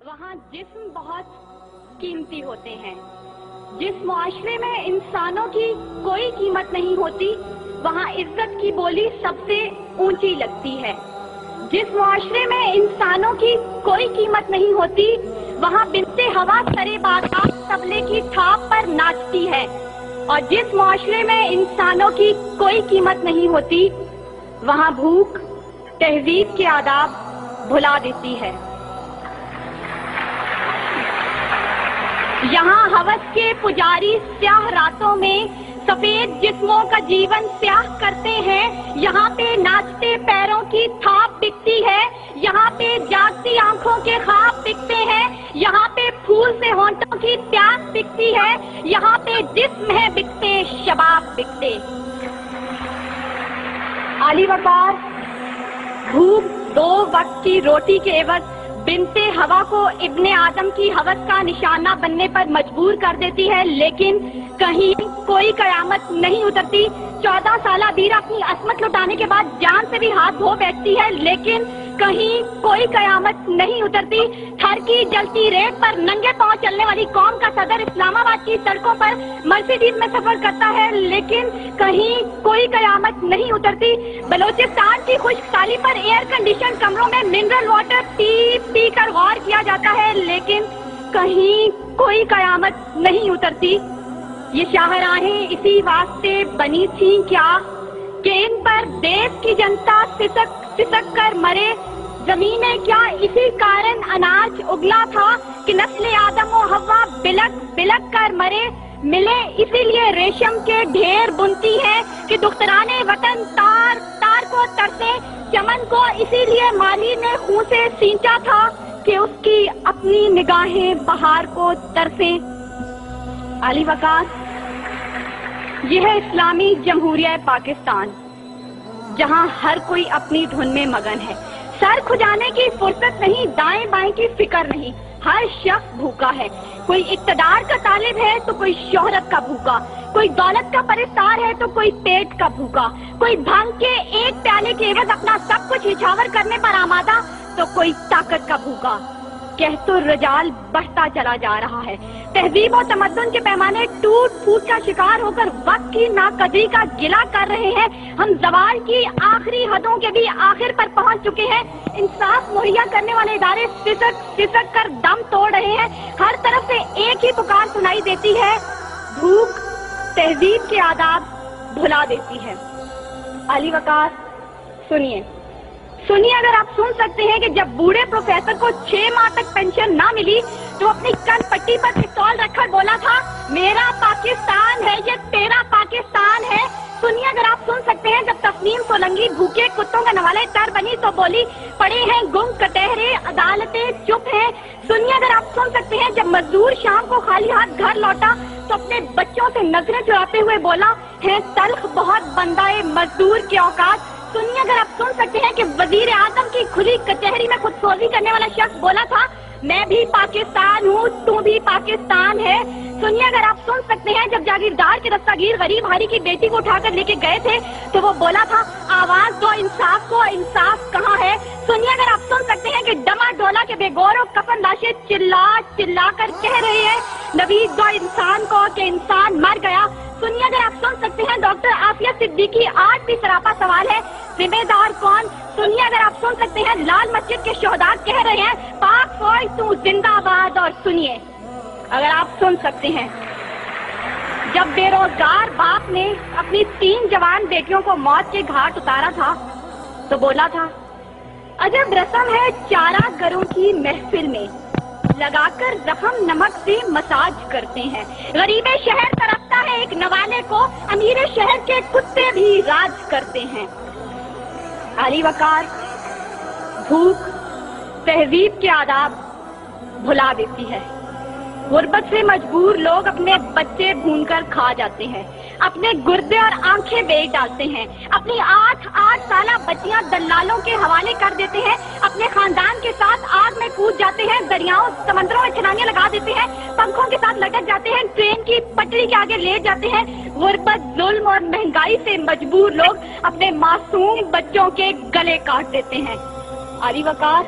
वहाँ जिस्म बहुत कीमती होते हैं। जिस मुआशरे में इंसानों की कोई कीमत नहीं होती, वहाँ इज्जत की बोली सबसे ऊंची लगती है। जिस मुआशरे में इंसानों की कोई कीमत नहीं होती, वहाँ बिनते हवा सरे बाजार तबले की थाप पर नाचती है। और जिस मुआशरे में इंसानों की कोई कीमत नहीं होती, वहाँ भूख तहजीब के आदाब भुला देती है। यहाँ हवस के पुजारी स्याह रातों में सफेद जिस्मों का जीवन स्याह करते हैं। यहाँ पे नाचते पैरों की थाप बिकती है, यहाँ पे जागती आंखों के ख्वाब बिकते हैं, यहाँ पे फूल से होंठों की प्यास बिकती है, यहाँ पे जिस्म है बिकते शबाब बिकते। आली वकार भूख 2 वक्त की रोटी के एवज बिनते हवा को इब्ने आदम की हवस का निशाना बनने पर मजबूर कर देती है, लेकिन कहीं कोई कयामत नहीं उतरती। 14 साला बीरा अपनी असमत लुटाने के बाद जान से भी हाथ धो बैठती है, लेकिन कहीं कोई कयामत नहीं उतरती। थर की जलती रेत पर नंगे पांव चलने वाली कौम का सदर इस्लामाबाद की सड़कों पर मर्सिडीज में सफर करता है, लेकिन कहीं कोई कयामत नहीं उतरती। बलोचिस्तान की खुश्क साली पर एयर कंडीशन कमरों में मिनरल वाटर पी कर गौर किया जाता है, लेकिन कहीं कोई कयामत नहीं उतरती। ये शाहराहें इसी वास्ते बनी थी क्या कि इन पर देश की जनता सिसक कर मरे। जमीने क्या इसी कारण अनाज उगला था कि नस्ल आदम और हवा बिलक कर मरे। मिले इसीलिए रेशम के ढेर बुनती है कि दुख्तराने वतन तार को तरसे। चमन को इसीलिए माली ने खून से सींचा था कि उसकी अपनी निगाहें बहार को तरसे। आली वकार, यह है इस्लामी जमहूरिया पाकिस्तान, जहां हर कोई अपनी धुन में मगन है। सर खुजाने की फुर्सत नहीं, दाएं बाएं की फिक्र नहीं। हर शख्स भूखा है। कोई इक्तदार का तालिब है तो कोई शोहरत का भूखा, कोई दौलत का परिस्तार है तो कोई पेट का भूखा, कोई भांग के एक प्याले के एवज अपना सब कुछ निछावर करने पर आमादा तो कोई ताकत का भूखा। कह तो रजाल बढ़ता चला जा रहा है। तहजीब और तमद्दुन के पैमाने टूट फूट का शिकार होकर वक्त की नाकदरी का गिला कर रहे हैं। हम जवाल की आखिरी हदों के भी आखिर पर पहुंच चुके हैं। इंसाफ मुहैया करने वाले इदारे सिसक कर दम तोड़ रहे हैं। हर तरफ से एक ही पुकार सुनाई देती है, भूख तहजीब के आदाब भुला देती है। आली वकार, सुनिए, अगर आप सुन सकते हैं कि जब बूढ़े प्रोफेसर को 6 माह तक पेंशन ना मिली तो अपनी कन पट्टी पर पिस्तौल रखकर बोला था, मेरा पाकिस्तान है ये तेरा पाकिस्तान है। सुनिए, अगर आप सुन सकते हैं जब तस्नीम सोलंकी भूखे कुत्तों का नवाले तर बनी तो बोली, पड़े हैं गुम कटहरे अदालतें चुप हैं। सुनिए, अगर आप सुन सकते हैं जब मजदूर शाम को खाली हाथ घर लौटा तो अपने बच्चों से नजरें चुराते हुए बोला, है तल्ख बहुत बंदाए मजदूर के औकात। सुनिए, अगर आप सुन सकते हैं कि वजीर आजम की खुली कचहरी में खुदसोजी करने वाला शख्स बोला था, मैं भी पाकिस्तान हूँ, तू भी पाकिस्तान है। सुनिए, अगर आप सुन सकते हैं जब जागीरदार के दस्तगीर गरीब हारी की बेटी को उठाकर लेके गए थे तो वो बोला था, आवाज दो इंसाफ को, इंसाफ कहाँ है। सुनिए, अगर आप सुन सकते हैं कि डमा डोला के बेगौर और कफन लाशें चिल्ला कर कह रहे हैं, नबी दो इंसान को कि इंसान मर गया। सुनिए, अगर आप सुन सकते हैं डॉक्टर आफिया सिद्दीकी आज भी सरापा सवाल है, जिम्मेदार कौन। सुनिए, अगर आप सुन सकते हैं लाल मस्जिद के शोहदा कह रहे हैं, पाक फौज तू जिंदाबाद। और सुनिए, अगर आप सुन सकते हैं जब बेरोजगार बाप ने अपनी 3 जवान बेटियों को मौत के घाट उतारा था तो बोला था, अजब रस्म है चारा गरों की महफिल में, लगाकर जख्म नमक से मसाज करते हैं। गरीबे शहर तरफता है एक नवाले को, अमीरे शहर के कुत्ते भी राज करते हैं। आली वकार, भूख तहजीब के आदाब भुला देती है। गुर्बत से मजबूर लोग अपने बच्चे भूनकर खा जाते हैं, अपने गुर्दे और आंखें बेच डालते हैं, अपनी 8 साला बच्चियां दलालों के हवाले कर देते हैं, अपने खानदान के साथ आग में कूद जाते हैं, दरियाओं समंदरों में छलांगे लगा देते हैं, पंखों के साथ लटक जाते हैं, ट्रेन की पटरी के आगे लेट जाते हैं। गुर्बत, जुल्म और महंगाई से मजबूर लोग अपने मासूम बच्चों के गले काट देते हैं। आली वकार,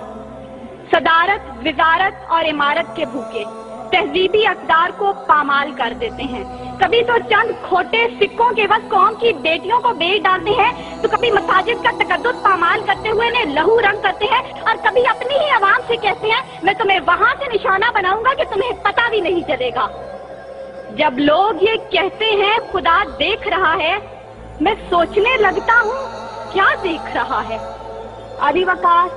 सदारत, विजारत और इमारत के भूखे तहजीबी अक़दार को पामाल कर देते हैं। कभी तो चंद खोटे सिक्कों के बस कौम की बेटियों को बेच डालते हैं, तो कभी मसाजिद का तकद्दुस पामाल करते हुए इन्हें लहू रंग करते हैं, और कभी अपनी ही आवाम से कहते हैं मैं तुम्हें वहां से निशाना बनाऊंगा कि तुम्हें पता भी नहीं चलेगा। जब लोग ये कहते हैं खुदा देख रहा है, मैं सोचने लगता हूँ क्या देख रहा है। अली वकार,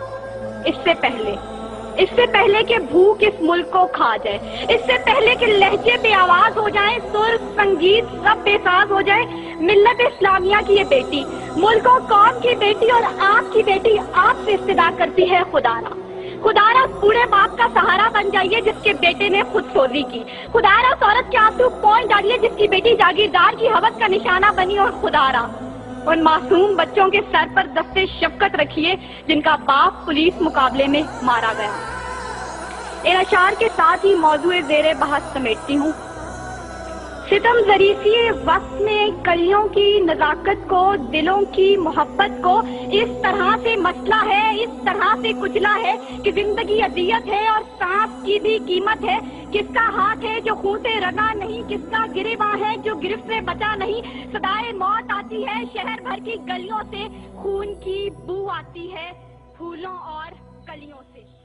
इससे पहले कि भूख इस मुल्क को खा जाए, इससे पहले कि लहजे पे आवाज हो जाए, सुर संगीत सब बेसाज हो जाए, मिल्लत इस्लामिया की ये बेटी, मुल्क और कौम की बेटी और आपकी बेटी आपसे इस्तिदा करती है खुदारा बूढ़े बाप का सहारा बन जाइए जिसके बेटे ने खुद सोजी की। खुदारा उस औरत के आंसू पहुंच डालिए जिसकी बेटी जागीरदार की हवस का निशाना बनी। और खुदारा उन मासूम बच्चों के सर पर दस्ते शफकत रखिए जिनका बाप पुलिस मुकाबले में मारा गया। इन अशार के साथ ही मौजूए ज़ेरे बहस समेटती हूँ। सितम ज़रीसी वक्त में कलियों की नज़ाकत को, दिलों की मोहब्बत को इस तरह से मसला है, इस तरह से कुचला है कि जिंदगी अदियत है और सांस की भी कीमत है। किसका हाथ है जो खून से रंगा नहीं, किसका गिरेबां है जो गिरफ्त से बचा नहीं। सदाए मौत आती है शहर भर की गलियों से, खून की बू आती है फूलों और कलियों से।